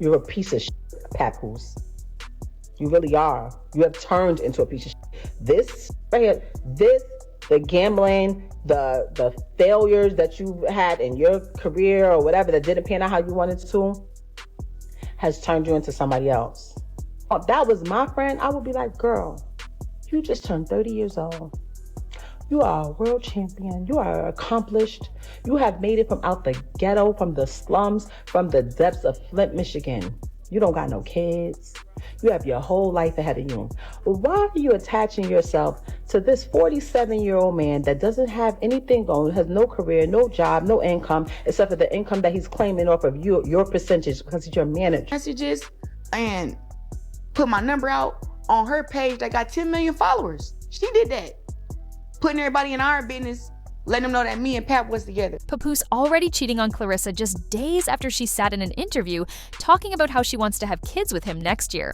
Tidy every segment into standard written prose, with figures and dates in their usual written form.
You're a piece of shit, Papoose. You really are. You have turned into a piece of shit. This right here, the gambling, the failures that you had in your career or whatever that didn't pan out how you wanted to, has turned you into somebody else. If that was my friend, I would be like, girl, you just turned 30 years old. You are a world champion. You are accomplished. You have made it from out the ghetto, from the slums, from the depths of Flint, Michigan. You don't got no kids. You have your whole life ahead of you. Why are you attaching yourself to this 47-year-old man that doesn't have anything going, has no career, no job, no income, except for the income that he's claiming off of you, your percentage, because he's your manager? Messages and put my number out on her page that got 10 million followers. She did that. Putting everybody in our business, letting them know that me and Pap was together. Papoose already cheating on Claressa just days after she sat in an interview talking about how she wants to have kids with him next year.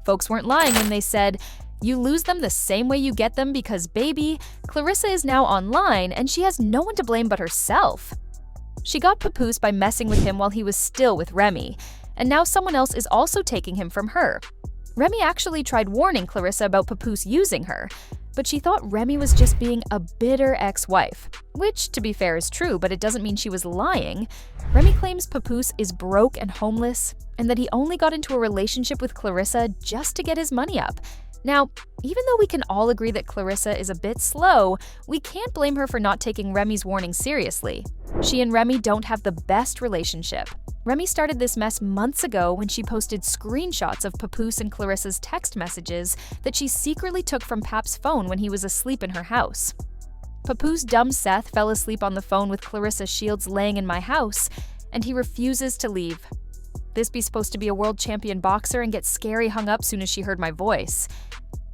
Folks weren't lying when they said, you lose them the same way you get them because, baby, Claressa is now online and she has no one to blame but herself. She got Papoose by messing with him while he was still with Remy, and now someone else is also taking him from her. Remy actually tried warning Claressa about Papoose using her, but she thought Remy was just being a bitter ex-wife, which, to be fair, is true, but it doesn't mean she was lying. Remy claims Papoose is broke and homeless, and that he only got into a relationship with Claressa just to get his money up. Now, even though we can all agree that Claressa is a bit slow, we can't blame her for not taking Remy's warning seriously. She and Remy don't have the best relationship. Remy started this mess months ago when she posted screenshots of Papoose and Claressa's text messages that she secretly took from Pap's phone when he was asleep in her house. Papoose dumb Seth fell asleep on the phone with Claressa Shields laying in my house, and he refuses to leave. This be supposed to be a world champion boxer and get scary hung up soon as she heard my voice.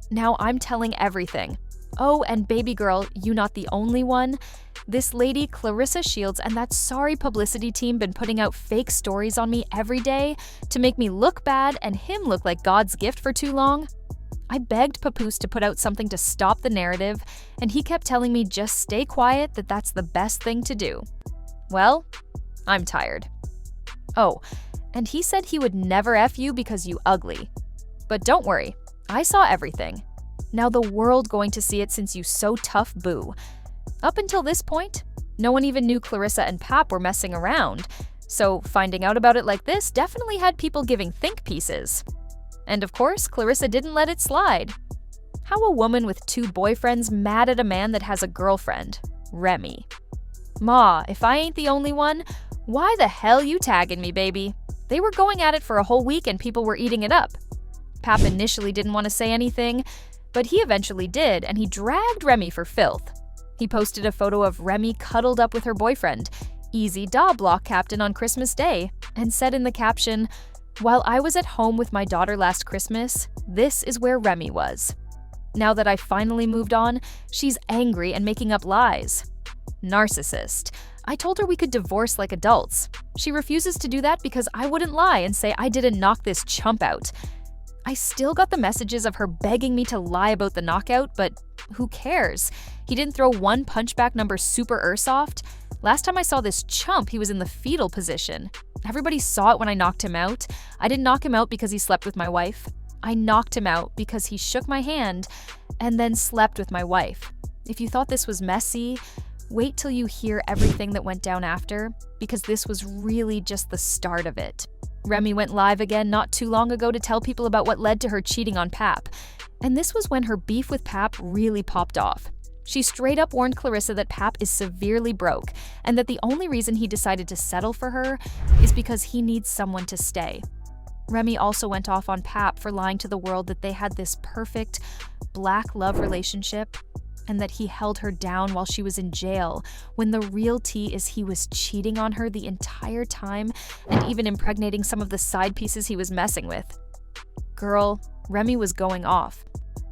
Now I'm telling everything. Oh, and baby girl, you not the only one. This lady, Claressa Shields, and that sorry publicity team been putting out fake stories on me every day to make me look bad and him look like God's gift for too long. I begged Papoose to put out something to stop the narrative, and he kept telling me just stay quiet, that that's the best thing to do. Well, I'm tired. Oh, and he said he would never F you because you ugly. But don't worry, I saw everything. Now the world going to see it since you so tough boo. Up until this point, no one even knew Claressa and Pap were messing around, so finding out about it like this definitely had people giving think pieces. And of course, Claressa didn't let it slide. How a woman with 2 boyfriends mad at a man that has a girlfriend, Remy. Ma, if I ain't the only one, why the hell you tagging me, baby? They were going at it for a whole week and people were eating it up. Pap initially didn't want to say anything, but he eventually did, and he dragged Remy for filth. He posted a photo of Remy cuddled up with her boyfriend, Easy Da Block Captain on Christmas Day, and said in the caption, "While I was at home with my daughter last Christmas, this is where Remy was. Now that I finally moved on, she's angry and making up lies. Narcissist. I told her we could divorce like adults. She refuses to do that because I wouldn't lie and say I didn't knock this chump out. I still got the messages of her begging me to lie about the knockout, but who cares? He didn't throw one punchback number super Ursoft. Last time I saw this chump, he was in the fetal position. Everybody saw it when I knocked him out. I didn't knock him out because he slept with my wife. I knocked him out because he shook my hand and then slept with my wife. If you thought this was messy, wait till you hear everything that went down after, because this was really just the start of it." Remy went live again not too long ago to tell people about what led to her cheating on Pap. And this was when her beef with Pap really popped off. She straight up warned Claressa that Pap is severely broke, and that the only reason he decided to settle for her is because he needs someone to stay. Remy also went off on Pap for lying to the world that they had this perfect black love relationship, and that he held her down while she was in jail, when the real tea is he was cheating on her the entire time and even impregnating some of the side pieces he was messing with. Girl, Remy was going off.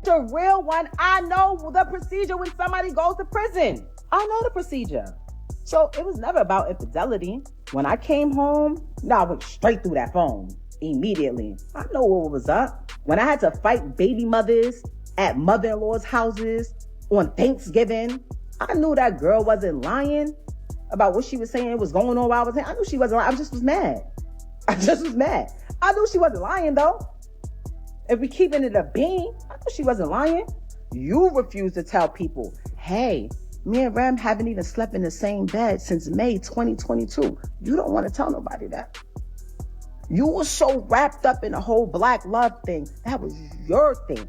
The real one, I know the procedure when somebody goes to prison. I know the procedure. So it was never about infidelity. When I came home, I went straight through that phone immediately. I know what was up. When I had to fight baby mothers at mother-in-law's houses on Thanksgiving, I knew that girl wasn't lying about what she was saying was going on while I was saying. I knew she wasn't lying. I just was mad. I knew she wasn't lying though. If we keeping it a bean, I knew she wasn't lying. You refuse to tell people, hey, me and Rem haven't even slept in the same bed since May 2022. You don't want to tell nobody that. You were so wrapped up in the whole black love thing. That was your thing.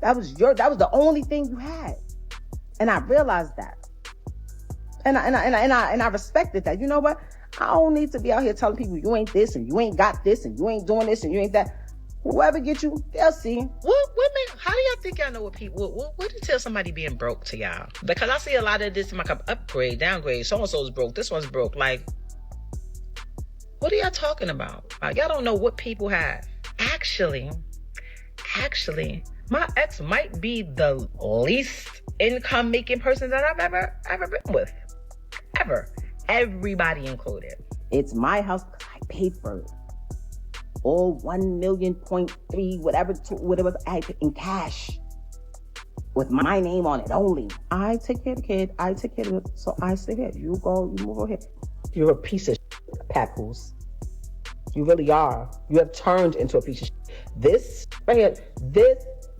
That was the only thing you had. And I realized that. And I respected that. You know what? I don't need to be out here telling people you ain't this and you ain't got this and you ain't doing this and you ain't that. Whoever get you, they'll see. What women? How do y'all think y'all know what people? What do you tell somebody being broke to y'all? Because I see a lot of this in my upgrade, downgrade. So and so's broke. This one's broke. Like, what are y'all talking about? Like, y'all don't know what people have. Actually, my ex might be the least income making person that I've ever been with, ever. Everybody included. It's my house because I paid for it. All 1 million, 0.3, whatever I paid in cash. With my name on it only. I take care of the kid. I take care of it. So I stay here. You go, you move over here. You're a piece of shit, Papoose. You really are. You have turned into a piece of shit. This right here,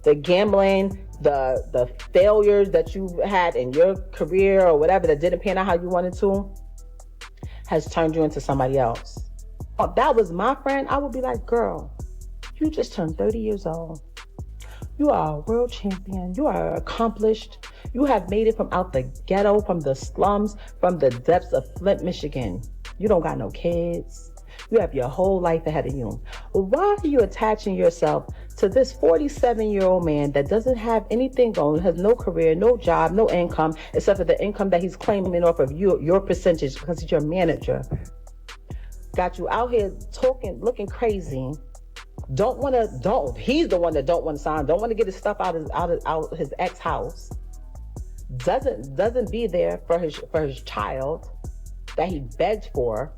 the gambling, the failures that you had in your career or whatever that didn't pan out how you wanted to, has turned you into somebody else. If that was my friend, I would be like, girl, you just turned 30 years old. You are a world champion. You are accomplished. You have made it from out the ghetto, from the slums, from the depths of Flint, Michigan. You don't got no kids. You have your whole life ahead of you. Why are you attaching yourself to this 47-year-old man that doesn't have anything going, has no career, no job, no income, except for the income that he's claiming off of your percentage because he's your manager? Got you out here talking, looking crazy. He's the one that don't want to sign, don't want to get his stuff out of his ex house. Doesn't be there for his child that he begged for,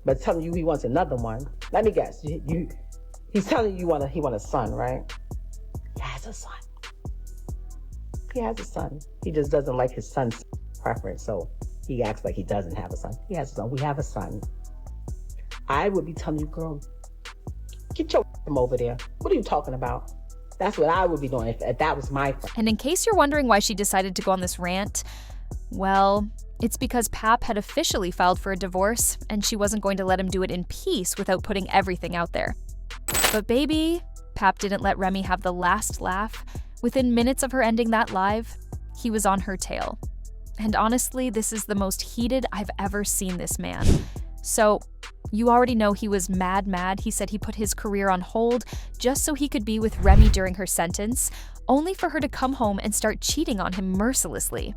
but telling you he wants another one. Let me guess. He's telling you he want a son, right? He has a son. He has a son. He just doesn't like his son's preference, so he acts like he doesn't have a son. He has a son. We have a son. I would be telling you, girl, get your from over there. What are you talking about? That's what I would be doing if that was my friend. And in case you're wondering why she decided to go on this rant, well, it's because Pap had officially filed for a divorce, and she wasn't going to let him do it in peace without putting everything out there. But baby, Pap didn't let Remy have the last laugh. Within minutes of her ending that live, he was on her tail. And honestly, this is the most heated I've ever seen this man. So, you already know he was mad. He said he put his career on hold just so he could be with Remy during her sentence, only for her to come home and start cheating on him mercilessly.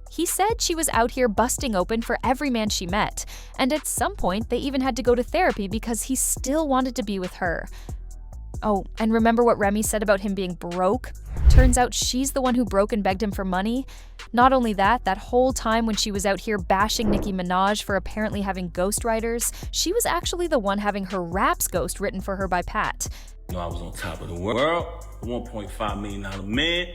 He said she was out here busting open for every man she met, and at some point they even had to go to therapy because he still wanted to be with her. Oh, and remember what Remy said about him being broke? Turns out she's the one who broke and begged him for money. Not only that whole time when she was out here bashing Nicki Minaj for apparently having ghostwriters, she was actually the one having her raps ghost written for her by Pat. You know, I was on top of the world, $1.5 million man,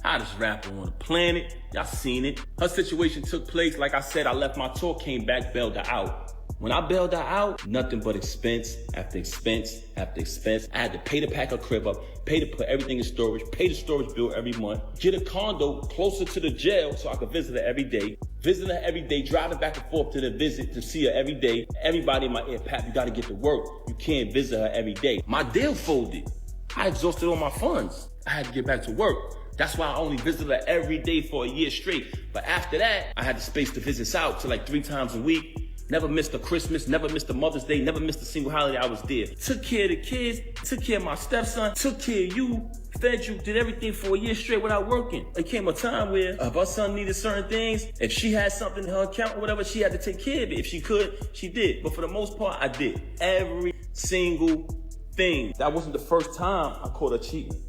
hottest rapper on the planet. Y'all seen it. Her situation took place, like I said, I left my tour, came back, bailed her out. When I bailed her out, nothing but expense after expense after expense. I had to pay to pack her crib up, pay to put everything in storage, pay the storage bill every month, get a condo closer to the jail so I could visit her every day. Visiting her every day, driving back and forth to the visit to see her every day. Everybody in my ear, Pap, you gotta get to work. You can't visit her every day. My deal folded. I exhausted all my funds. I had to get back to work. That's why I only visited her every day for a year straight. But after that, I had the space to visit out to like 3 times a week. Never missed a Christmas, never missed a Mother's Day, never missed a single holiday I was there. Took care of the kids, took care of my stepson, took care of you, fed you, did everything for a year straight without working. There came a time where if her son needed certain things, if she had something in her account or whatever, she had to take care of it. If she could, she did. But for the most part, I did. Every single thing. That wasn't the first time I caught her cheating.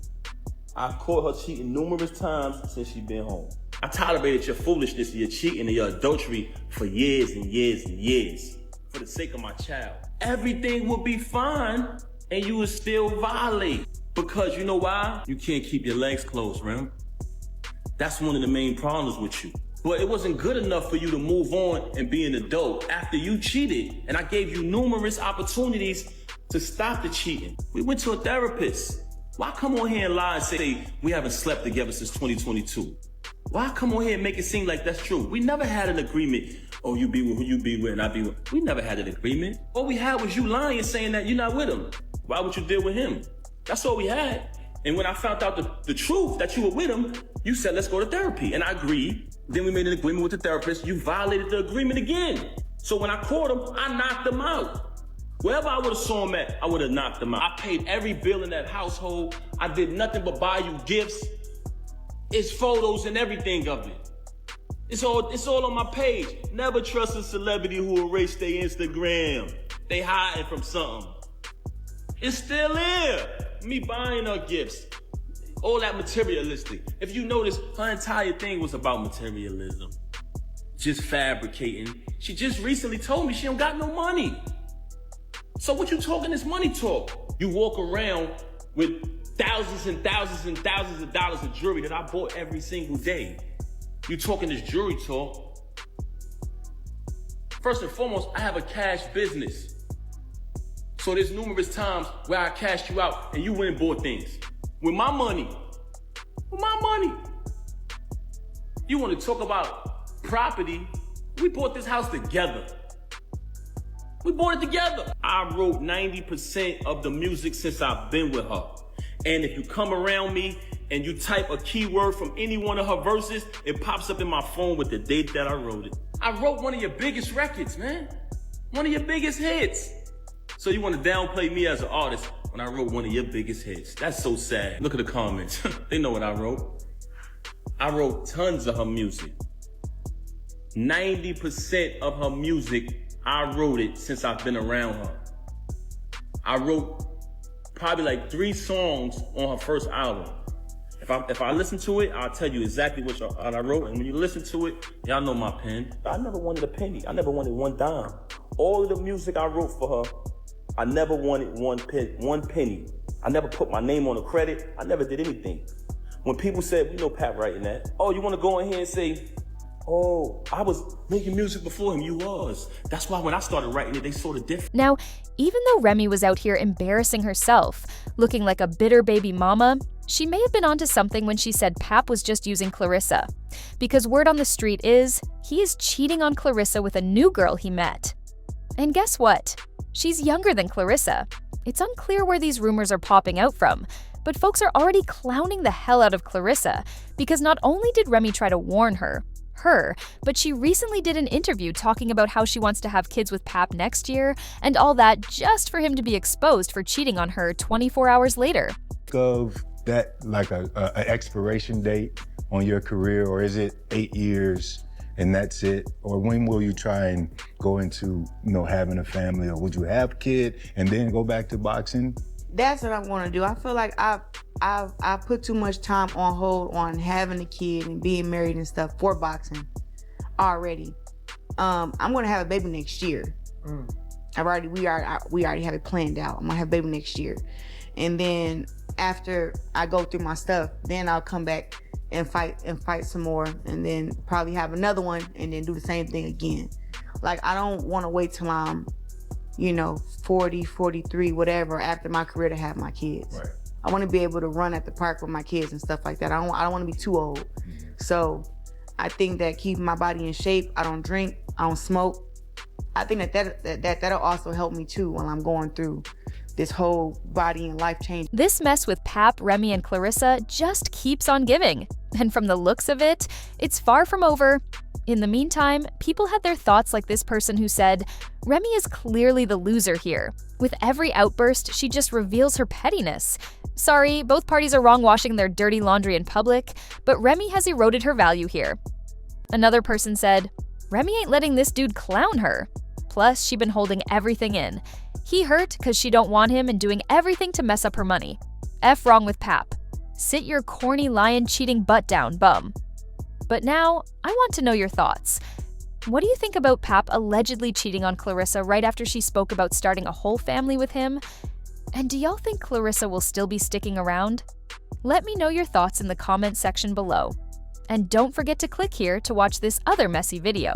I caught her cheating numerous times since she been home. I tolerated your foolishness and your cheating and your adultery for years and years and years for the sake of my child. Everything would be fine and you would still violate. Because you know why? You can't keep your legs closed, Rem. That's one of the main problems with you. But it wasn't good enough for you to move on and be an adult after you cheated. And I gave you numerous opportunities to stop the cheating. We went to a therapist. Why come on here and lie and say we haven't slept together since 2022? Why come on here and make it seem like that's true? We never had an agreement. Oh, you be with who you be with and I be with. We never had an agreement. All we had was you lying saying that you're not with him. Why would you deal with him? That's all we had. And when I found out the truth that you were with him, you said, let's go to therapy. And I agreed. Then we made an agreement with the therapist. You violated the agreement again. So when I caught him, I knocked him out. Wherever I would have saw him at, I would have knocked him out. I paid every bill in that household. I did nothing but buy you gifts. It's photos and everything of it. It's all on my page. Never trust a celebrity who erased their Instagram. They hiding from something. It's still here. Me buying her gifts. All that materialistic. If you notice, her entire thing was about materialism. Just fabricating. She just recently told me she don't got no money. So what you talking this money talk? You walk around with thousands and thousands and thousands of dollars of jewelry that I bought every single day. You talking this jewelry talk. First and foremost, I have a cash business. So there's numerous times where I cashed you out and you went and bought things. With my money. With my money. You want to talk about property? We bought this house together. We bought it together. I wrote 90% of the music since I've been with her. And if you come around me and you type a keyword from any one of her verses, it pops up in my phone with the date that I wrote it. I wrote one of your biggest records, man. One of your biggest hits. So you want to downplay me as an artist when I wrote one of your biggest hits. That's so sad. Look at the comments. They know what I wrote. I wrote tons of her music. 90% of her music, I wrote it since I've been around her. I wrote probably like 3 songs on her first album. If I listen to it, I'll tell you exactly what I wrote. And when you listen to it, y'all know my pen. I never wanted a penny. I never wanted one dime. All of the music I wrote for her, I never wanted one penny. I never put my name on the credit. I never did anything. When people said, we know Pat writing that. Oh, you want to go in here and say, oh, I was making music before him. You was. That's why when I started writing it, they saw the difference. Now, even though Remy was out here embarrassing herself, looking like a bitter baby mama, she may have been onto something when she said Pap was just using Claressa. Because word on the street is, he is cheating on Claressa with a new girl he met. And guess what? She's younger than Claressa. It's unclear where these rumors are popping out from, but folks are already clowning the hell out of Claressa because not only did Remy try to warn her, but she recently did an interview talking about how she wants to have kids with Pap next year and all that just for him to be exposed for cheating on her 24 hours later. Of that like a expiration date on your career, or is it 8 years and that's it? Or when will you try and go into, having a family, or would you have a kid and then go back to boxing? That's what I want to do. I feel like I put too much time on hold on having a kid and being married and stuff for boxing already. I'm gonna have a baby next year. We already have it planned out. I'm gonna have a baby next year, and then after I go through my stuff, then I'll come back and fight some more, and then probably have another one, and then do the same thing again. Like, I don't want to wait till I'm 40, 43, whatever, after my career to have my kids. Right. I want to be able to run at the park with my kids and stuff like that. I don't want to be too old. So I think that keeping my body in shape, I don't drink, I don't smoke. I think that'll also help me too while I'm going through this whole body and life change. This mess with Pap, Remy, and Claressa just keeps on giving. And from the looks of it, it's far from over. In the meantime, people had their thoughts like this person who said, Remy is clearly the loser here. With every outburst, she just reveals her pettiness. Sorry, both parties are wrong-washing their dirty laundry in public, but Remy has eroded her value here. Another person said, Remy ain't letting this dude clown her. Plus, she been holding everything in. He hurt because she don't want him and doing everything to mess up her money. F wrong with Pap. Sit your corny lion cheating butt down, bum. But now, I want to know your thoughts. What do you think about Pap allegedly cheating on Claressa right after she spoke about starting a whole family with him? And do y'all think Claressa will still be sticking around? Let me know your thoughts in the comment section below. And don't forget to click here to watch this other messy video.